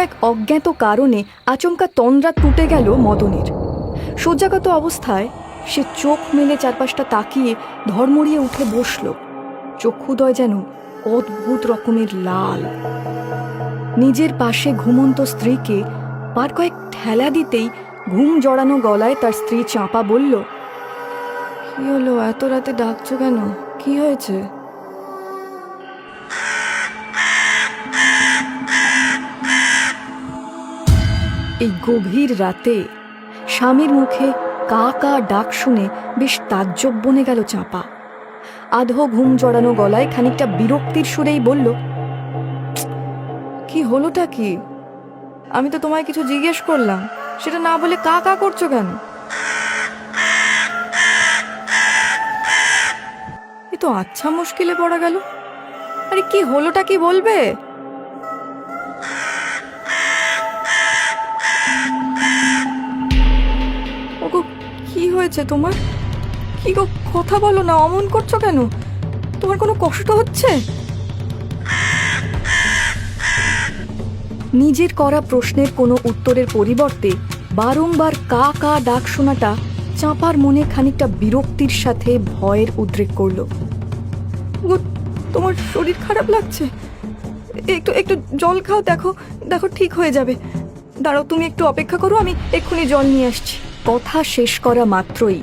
এক অজ্ঞাত কারণে আচমকা তন্দ্রা টুটে গেল মদনের। শয্যাগত অবস্থায় সে চোখ মেলে চারপাশটা তাকিয়ে ধর্মড়িয়ে উঠে বসল। চক্ষুদয় যেন অদ্ভুত রকমের লাল। নিজের পাশে ঘুমন্ত স্ত্রীকে পার কয়েক ঠেলা দিতেই ঘুম জড়ানো গলায় তার স্ত্রী চাঁপা বলল, কি হলো, এত রাতে ডাকছো কেন, কি হয়েছে? এই গভীর রাতে স্বামীর মুখে কা কা ডাক শুনে বেশ তাজ্জব বনে গেল চাঁপা। আধো ঘুম জড়ানো গলায় খানিকটা বিরক্তির সুরেই বলল, কি হলোটা কি? আমি তো তোমায় কিছু জিজ্ঞেস করলাম, সেটা না বলে কা কা করছো কেন? এ তো আচ্ছা মুশকিলে পড়া গেল। আরে কি হলোটা কি বলবে? ওগো, কি হয়েছে তোমার? কি গো, কথা বলো না, অমন করছো কেন? তোমার কোনো কষ্ট হচ্ছে? নিজের করা প্রশ্নের কোনো উত্তরের পরিবর্তে বারংবার কা কা ডাক শোনাটা চাঁপার মনে খানিকটা বিরক্তির সাথে ভয়ের উদ্রেক করল। তোমার শরীর খারাপ লাগছে? একটু একটু জল খাও, দেখো দেখো ঠিক হয়ে যাবে। দাঁড়াও, তুমি একটু অপেক্ষা করো, আমি এক্ষুনি জল নিয়ে আসছি। কথা শেষ করা মাত্রই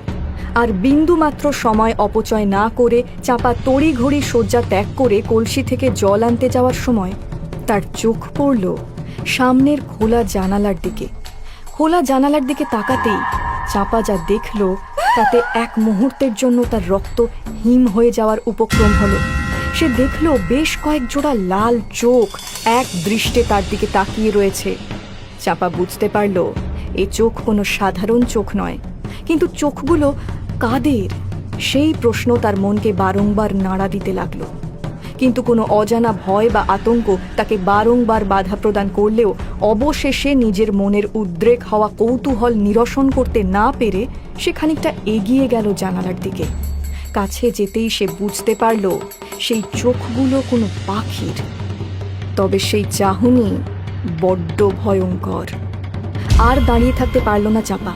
আর বিন্দু মাত্র সময় অপচয় না করে চাঁপা তড়িঘড়ি শয্যা ত্যাগ করে কলসি থেকে জল আনতে যাওয়ার সময় তার চোখ পড়ল সামনের খোলা জানালার দিকে। খোলা জানালার দিকে তাকাতেই চাঁপা যা দেখল তাতে এক মুহূর্তের জন্য তার রক্ত হিম হয়ে যাওয়ার উপক্রম হলো। সে দেখল বেশ কয়েক জোড়া লাল চোখ এক দৃষ্টে তার দিকে তাকিয়ে রয়েছে। চাঁপা বুঝতে পারল এ চোখ কোনো সাধারণ চোখ নয়, কিন্তু চোখগুলো কাদের সেই প্রশ্ন তার মনকে বারংবার নাড়া দিতে লাগলো। কিন্তু কোনো অজানা ভয় বা আতঙ্ক তাকে বারংবার বাধা প্রদান করলেও অবশেষে নিজের মনের উদ্রেক হওয়া কৌতূহল নিরসন করতে না পেরে সে খানিকটা এগিয়ে গেল জানালার দিকে। কাছে যেতেই সে বুঝতে পারল সেই চোখগুলো কোনো পাখির, তবে সেই চাহনি বড্ড ভয়ঙ্কর। আর দাঁড়িয়ে থাকতে পারল না চাঁপা।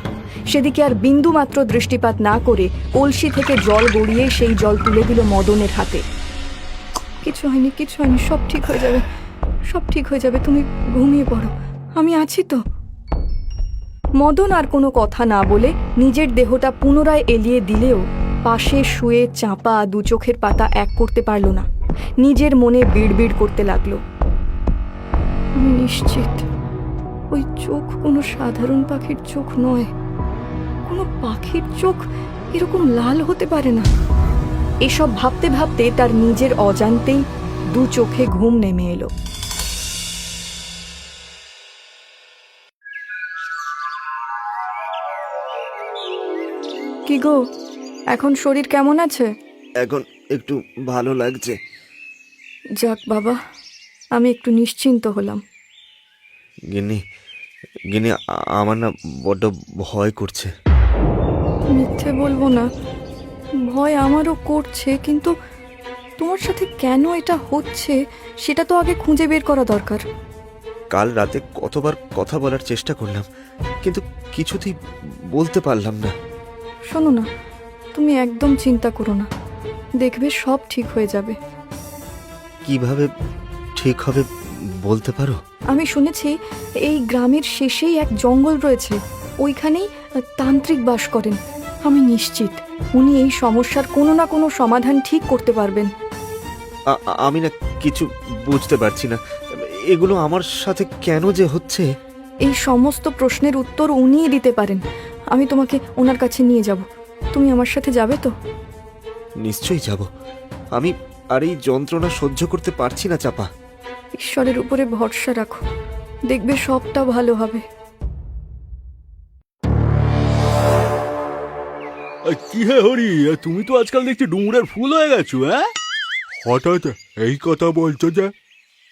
সেদিকে আর বিন্দু মাত্র দৃষ্টিপাত না করে কলসি থেকে জল গড়িয়ে সেই জল তুলে দিল মদনের হাতে। কিছু হয়নি, কিছু হয়নি, সব ঠিক হয়ে যাবে, সব ঠিক হয়ে যাবে, তুমি ঘুমিয়ে পড়ো, আমি আছি তো। মদন আর কোনো কথা না বলে নিজের দেহটা পুনরায় এলিয়ে দিলেও পাশে শুয়ে চাঁপা দু চোখের পাতা এক করতে পারল না। নিজের মনে বিড়বিড় করতে লাগলো, আমি নিশ্চিত ওই চোখ কোনো সাধারণ পাখির চোখ নয়। কোনো পাখির চোখ এরকম লাল হতে পারে না। এসব ভাবতে ভাবতে তার নিজের অজান্তেই দু চোখে ঘুম নেমে এলো। কি গো, এখন শরীর কেমন আছে? এখন একটু ভালো লাগছে। যাক বাবা, আমি একটু নিশ্চিন্ত হলাম। গিন্নি গিন্নি, আমার না বড্ড ভয় করছে। মিথ্যে বলবো না, ভয় আমারও করছে, কিন্তু তোমার সাথে কেন এটা হচ্ছে সেটা তো আগে খুঁজে বের করা দরকার। কাল রাতে কতবার কথা বলার চেষ্টা করলাম, কিন্তু কিছুতেই বলতে পারলাম না। শোনো না, তুমি একদম চিন্তা করো না, দেখবে সব ঠিক হয়ে যাবে। কিভাবে ঠিক হবে বলতে পারো? আমি শুনেছি এই গ্রামের শেষেই এক জঙ্গল রয়েছে, ওইখানেই তান্ত্রিক বাস করেন। আমি নিশ্চিত উনি এই সমস্যার কোনো না কোনো সমাধান ঠিক করতে পারবেন। আমি না কিছু বুঝতে পারছি না, এগুলো আমার সাথে কেন যে হচ্ছে। এই সমস্ত প্রশ্নের উত্তর উনিই দিতে পারেন। আমি তোমাকে ওনার কাছে নিয়ে যাব, তুমি আমার সাথে যাবে তো? নিশ্চয়ই যাব। আমি আর এই যন্ত্রণা সহ্য করতে পারছি না চাপা। ঈশ্বরের উপরে ভরসা রাখো, দেখবে সবটা ভালো হবে। কি হে হরি, তুমি তো আজকাল দেখছি ডুমুরের ফুল হয়ে গেছো। হ্যাঁ, হঠাৎ এই কথা বলছো যে?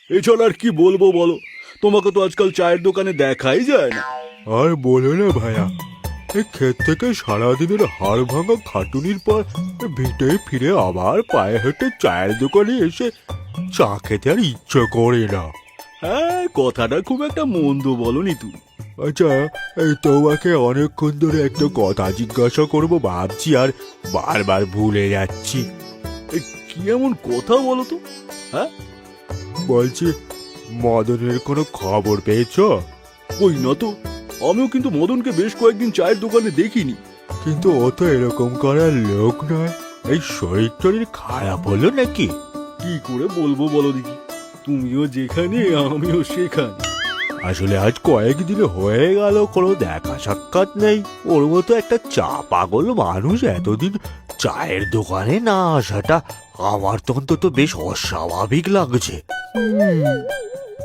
এছাড়া আর কি বলবো বলো, তোমাকে তো আজকাল চায়ের দোকানে দেখাই যায় না। আর বলো না ভাইয়া, এই ক্ষেত থেকে সারাদিনের হাড় ভাঙা খাটুনির পর ভিটে ফিরে আবার পায়ে হেঁটে চায়ের দোকানে এসে চা খেতে আর ইচ্ছে করে না। হ্যাঁ, কথাটা খুব একটা মন্দ বলনি তুমি। আচ্ছা, এই তোমাকে অনেকক্ষণ ধরে একটা কথা জিজ্ঞাসা করবো ভাবছি, আর বারবার ভুলে যাচ্ছি। এ, কি এমন কথা বলো তো? হ্যাঁ, বলছি, মদনের কোনো খবর পেয়েছো? কই না তো। আমিও কিন্তু মদনকে বেশ কয়েকদিন চায়ের দোকানে দেখিনি। কিন্তু ও তো এরকম করার লোক নয়। এই শরীর টরীর খারাপ হলো নাকি? কি করে বলবো বলো দেখি, তুমিও যেখানে আমিও সেখানে। আসলে আজ কয়েকদিন হয়ে গেল কোনো দেখা সাক্ষাৎ নেই। ওর মতো একটা চা পাগল মানুষ এতদিন চায়ের দোকানে না আসাটা আমার তো অন্তত বেশ অস্বাভাবিক লাগছে।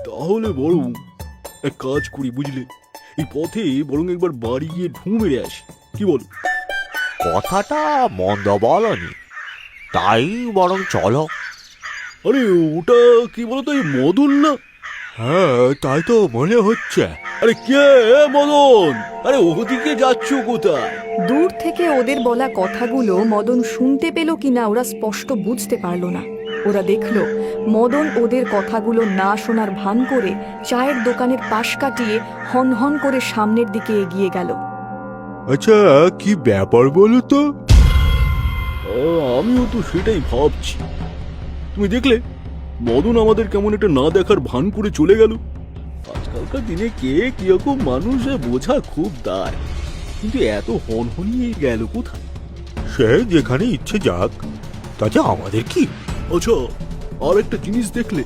তাহলে বরং এক কাজ করি, বুঝলে, এই পথে বরং একবার বাড়ি গিয়ে ঢু মেরে আসি, কি বল? কথাটা মন্দ বলনি, তাই বরং চলো। আরে ওটা কি বলতো, এই মদন না? হ্যাঁ, তাই তো মনে হচ্ছে। আরে কে মদন? আরে ওদিকে যাচ্ছ কোথায়? দূর থেকে ওদের বলা কথাগুলো মদন শুনতে পেল কিনা ওরা স্পষ্ট বুঝতে পারল না। ওরা দেখল মদন ওদের কথাগুলো না শোনার ভান করে চায়ের দোকানের পাশ কাটিয়ে হনহন করে সামনের দিকে এগিয়ে গেল। আচ্ছা, কি ব্যাপার বলো তো? আমিও তো সেটাই ভাবছি। তুমি দেখলে মদন আমাদের কেমন একটা না দেখার ভান করে চলে গেল। আজকালকার দিনে কে কিরকম মানুষ বোঝা খুব দায়, কিন্তু এত হনহনিয়ে গেল কোথায়? সে যেখানে ইচ্ছে যাক, তাতে আমাদের কি? আচ্ছা, আর একটা জিনিস দেখলে?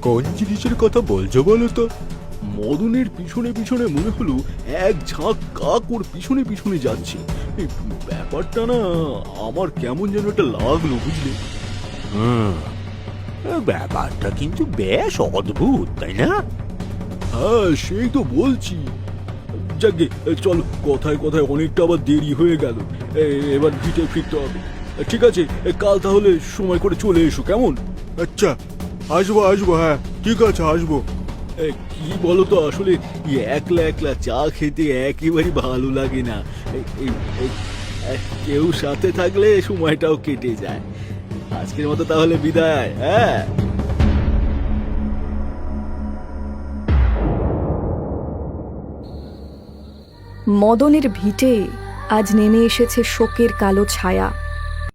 কোন জিনিসের কথা বলছো বলো তো? মদনের পিছনে পিছনে মনে হলো এক ঝাঁক কাক ওর পিছনে পিছনে যাচ্ছে। এই ব্যাপারটা না আমার কেমন যেন একটা লাগলো, বুঝলে? ব্যাপারটা কিন্তু বেশ অদ্ভুত, তাই না? হ্যাঁ, সেই তো বলছি। যাকে চলো, কথায় কথায় অনেকটা আবার দেরি হয়ে গেল। এবার ভিটে ফিরতে হবে। ঠিক আছে, কাল তাহলে সময় করে চলে এসো, কেমন? আচ্ছা, আসবো আসবো, হ্যাঁ ঠিক আছে আসবো। কি বলো তো, আসলে একলা একলা চা খেতে একেবারে ভালো লাগে না। কেউ সাথে থাকলে সময়টাও কেটে যায়। আজকের মতো তাহলে বিদায়। হ্যাঁ, মদনের ভিটে আজ নেমে এসেছে শোকের কালো ছায়া।